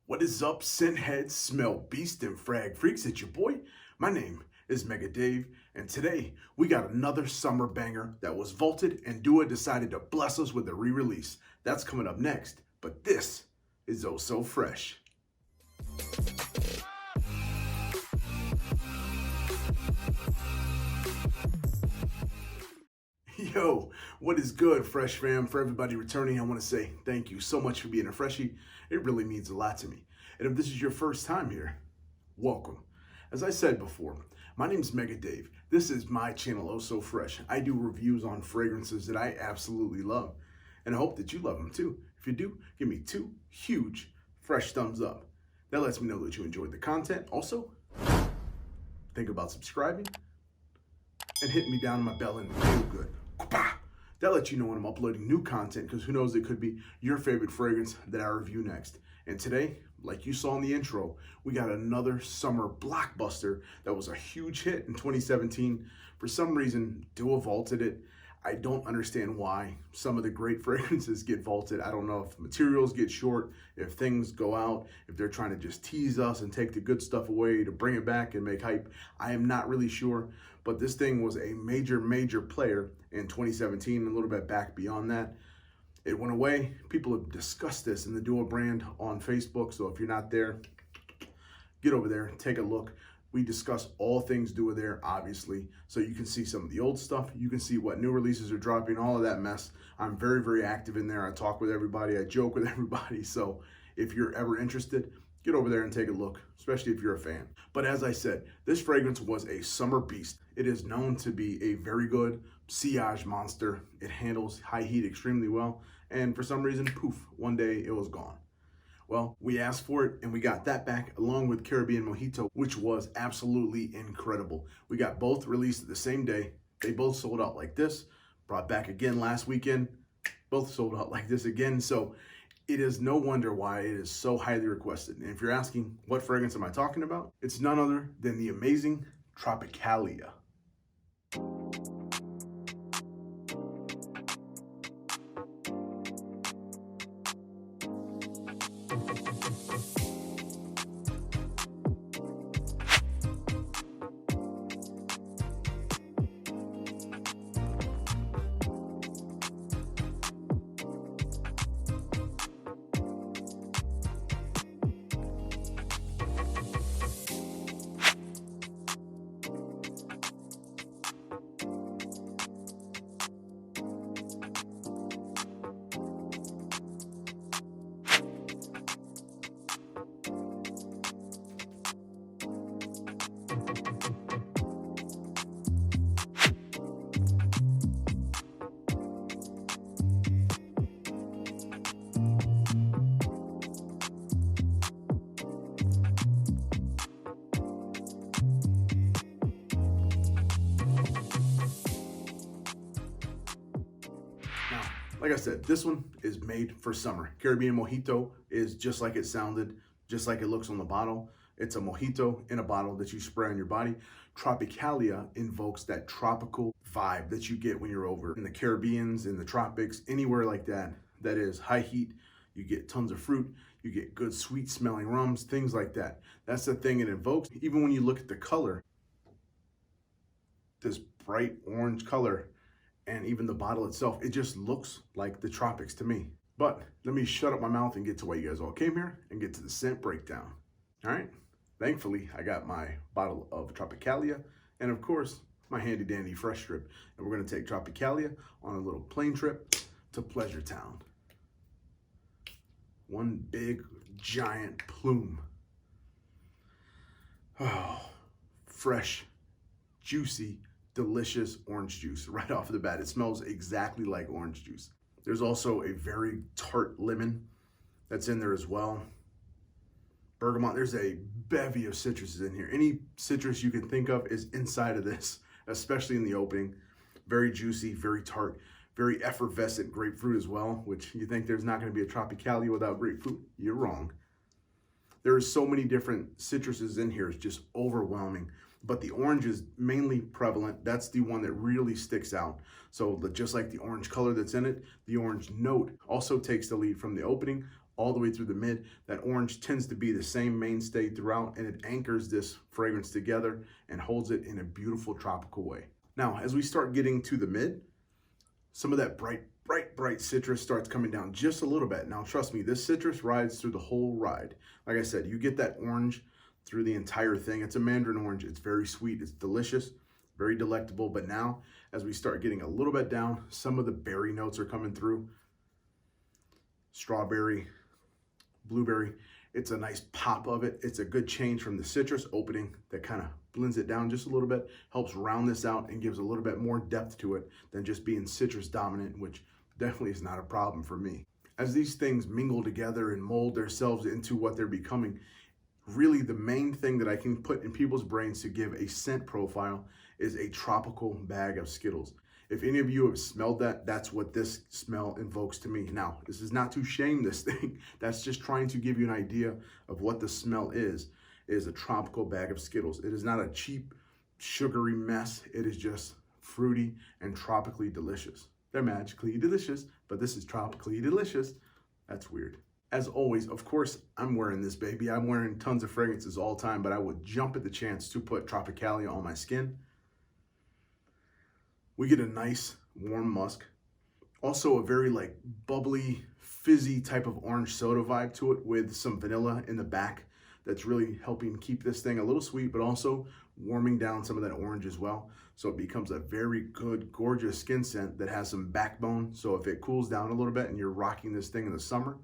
What is up, scent heads, smell beast, and frag freaks? It's your boy. My name is Mega Dave, and today we got another summer banger that was vaulted, and Dua decided to bless us with a re-release. That's coming up next, but this is Oh So Fraiche. Yo, what is good, Fresh fam? For everybody returning, I want to say thank you so much for being a freshie. It really means a lot to me. And if this is your first time here, welcome. As I said before, my name's Mega Dave. This is my channel, Oh So Fraiche. I do reviews on fragrances that I absolutely love, and I hope that you love them too. If you do, give me 2 huge fresh thumbs up. That lets me know that you enjoyed the content. Also, think about subscribing and hitting me down on my bell and feel good. That lets you know when I'm uploading new content, because who knows, it could be your favorite fragrance that I review next. And today, like you saw in the intro, we got another summer blockbuster that was a huge hit in 2017. For some reason, Dua vaulted it. I don't understand why some of the great fragrances get vaulted. I don't know if materials get short, if things go out, if they're trying to just tease us and take the good stuff away to bring it back and make hype. I am not really sure, but this thing was a major player in 2017, a little bit back beyond that. It went away. People have discussed this in the Dua brand on Facebook, so if you're not there, get over there, take a look. We discuss all things Dua there, obviously, so you can see some of the old stuff. You can see what new releases are dropping, all of that mess. I'm very active in there. I talk with everybody. I joke with everybody. So if you're ever interested, get over there and take a look, especially if you're a fan. But as I said, this fragrance was a summer beast. It is known to be a very good sillage monster. It handles high heat extremely well. And for some reason, poof, one day it was gone. Well, we asked for it and we got that back along with Caribbean Mojito, which was absolutely incredible. We got both released the same day. They both sold out like this, brought back again last weekend, both sold out like this again. So it is no wonder why it is so highly requested. And if you're asking what fragrance am I talking about, it's none other than the amazing Tropicalia. Like I said, this one is made for summer. Caribbean Mojito is just like it sounded, just like it looks on the bottle. It's a mojito in a bottle that you spray on your body. Tropicalia invokes that tropical vibe that you get when you're over in the Caribbeans, in the tropics, anywhere like that. That is high heat. You get tons of fruit. You get good sweet smelling rums, things like that. That's the thing it invokes. Even when you look at the color, this bright orange color, and even the bottle itself, it just looks like the tropics to me. But let me shut up my mouth and get to why you guys all came here and get to the scent breakdown. All right, thankfully I got my bottle of Tropicalia and of course my handy dandy fresh strip. And we're gonna take Tropicalia on a little plane trip to Pleasure Town. One big giant plume. Oh, fresh, juicy, delicious orange juice right off the bat. It smells exactly like orange juice. There's also a very tart lemon that's in there as well. Bergamot, there's a bevy of citruses in here. Any citrus you can think of is inside of this, especially in the opening. Very juicy, very tart, very effervescent grapefruit as well, which you think there's not gonna be a Tropicalia without grapefruit. You're wrong. There are so many different citruses in here, it's just overwhelming. But the orange is mainly prevalent. That's the one that really sticks out. So just like the orange color that's in it, the orange note also takes the lead from the opening all the way through the mid. That orange tends to be the same mainstay throughout, and it anchors this fragrance together and holds it in a beautiful tropical way. Now, as we start getting to the mid, some of that bright citrus starts coming down just a little bit. Now, trust me, this citrus rides through the whole ride. Like I said, you get that orange through the entire thing. It's a mandarin orange. It's very sweet. It's delicious, very delectable. But now, as we start getting a little bit down, some of the berry notes are coming through. Strawberry, blueberry. It's a nice pop of it. It's a good change from the citrus opening that kind of blends it down just a little bit, helps round this out and gives a little bit more depth to it than just being citrus dominant, which definitely is not a problem for me. As these things mingle together and mold themselves into what they're becoming, really the main thing that I can put in people's brains to give a scent profile is a tropical bag of Skittles. If any of you have smelled that, that's what this smell invokes to me. Now, this is not to shame this thing. That's just trying to give you an idea of what the smell is a tropical bag of Skittles. It is not a cheap, sugary mess. It is just fruity and tropically delicious. They're magically delicious, but this is tropically delicious. That's weird. As always, of course, I'm wearing this baby. I'm wearing tons of fragrances all the time, but I would jump at the chance to put Tropicalia on my skin. We get a nice warm musk. Also a very like bubbly, fizzy type of orange soda vibe to it with some vanilla in the back that's really helping keep this thing a little sweet, but also warming down some of that orange as well. So it becomes a very good, gorgeous skin scent that has some backbone. So if it cools down a little bit and you're rocking this thing in the summer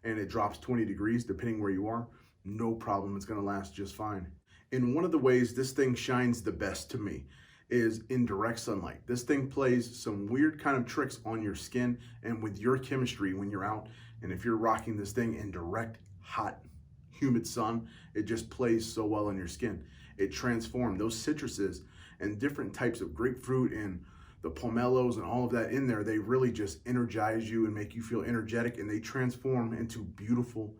and it drops 20 degrees, depending where you are, no problem, it's gonna last just fine. And one of the ways this thing shines the best to me is in direct sunlight. This thing plays some weird kind of tricks on your skin and with your chemistry when you're out. And if you're rocking this thing in direct, hot, humid sun, it just plays so well on your skin. It transforms those citruses and different types of grapefruit and the pomelos and all of that in there. They really just energize you and make you feel energetic, and they transform into beautiful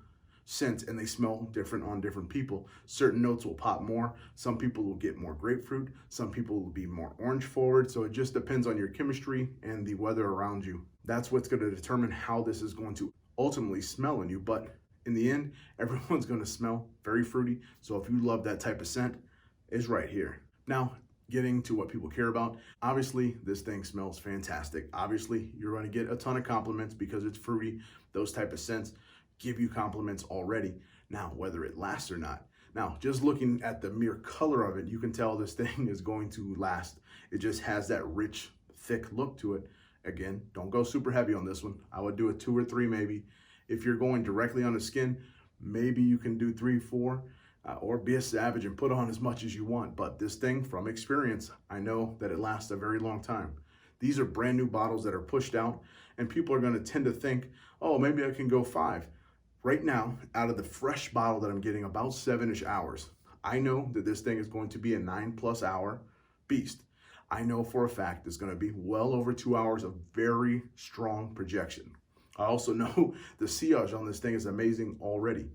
scents, and they smell different on different people. Certain notes will pop more. Some people will get more grapefruit. Some people will be more orange forward. So it just depends on your chemistry and the weather around you. That's what's going to determine how this is going to ultimately smell on you. But in the end, everyone's going to smell very fruity. So if you love that type of scent, it's right here. Now, getting to what people care about. Obviously, this thing smells fantastic. Obviously, you're going to get a ton of compliments because it's fruity. Those type of scents give you compliments already. Now, whether it lasts or not. Now, just looking at the mere color of it, you can tell this thing is going to last. It just has that rich, thick look to it. Again, don't go super heavy on this one. I would do a 2 or 3 maybe. If you're going directly on the skin, maybe you can do 3, 4, or be a savage and put on as much as you want. But this thing, from experience, I know that it lasts a very long time. These are brand new bottles that are pushed out, and people are going to tend to think, oh, maybe I can go 5. Right now, out of the fresh bottle that I'm getting, about 7-ish hours, I know that this thing is going to be a 9+ hour beast. I know for a fact it's going to be well over 2 hours of very strong projection. I also know the sillage on this thing is amazing already.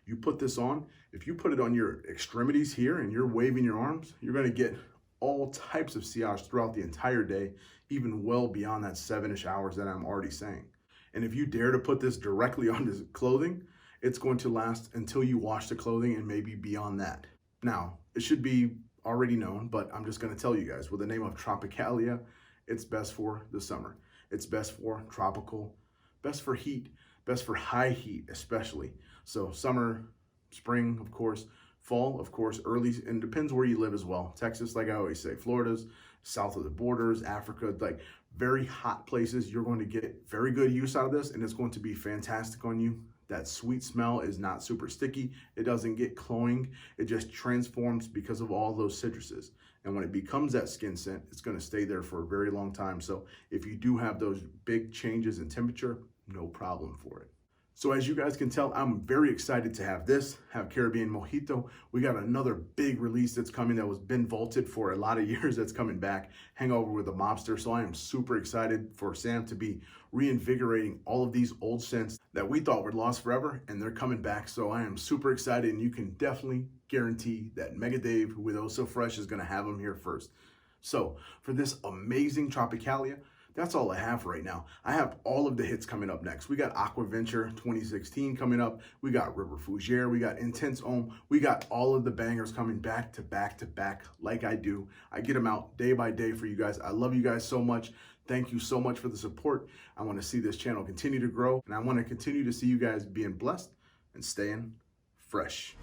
You put this on, if you put it on your extremities here and you're waving your arms, you're going to get all types of sillage throughout the entire day, even well beyond that 7-ish hours that I'm already saying. And if you dare to put this directly on the clothing, it's going to last until you wash the clothing and maybe beyond that. Now, it should be already known, but I'm just going to tell you guys, with the name of Tropicalia, it's best for the summer. It's best for tropical, best for heat, best for high heat especially. So summer, spring, of course, fall, of course, early, and depends where you live as well. Texas, like I always say, Florida's south of the borders, Africa, like very hot places. You're going to get very good use out of this, and it's going to be fantastic on you. That sweet smell is not super sticky. It doesn't get cloying. It just transforms because of all those citruses. And when it becomes that skin scent, it's going to stay there for a very long time. So if you do have those big changes in temperature, no problem for it. So as you guys can tell, I'm very excited to have this, have Caribbean Mojito. We got another big release that's coming that was been vaulted for a lot of years that's coming back, Hangover with a Mobster. So I am super excited for Sam to be reinvigorating all of these old scents that we thought were lost forever, and they're coming back. So I am super excited, and you can definitely guarantee that Mega Dave with Eau So Fraiche is gonna have them here first. So for this amazing Tropicalia, that's all I have right now. I have all of the hits coming up next. We got Aqua Venture 2016 coming up. We got River Fougere. We got Intense Homme. We got all of the bangers coming back to back to back like I do. I get them out day by day for you guys. I love you guys so much. Thank you so much for the support. I want to see this channel continue to grow, and I want to continue to see you guys being blessed and staying fresh.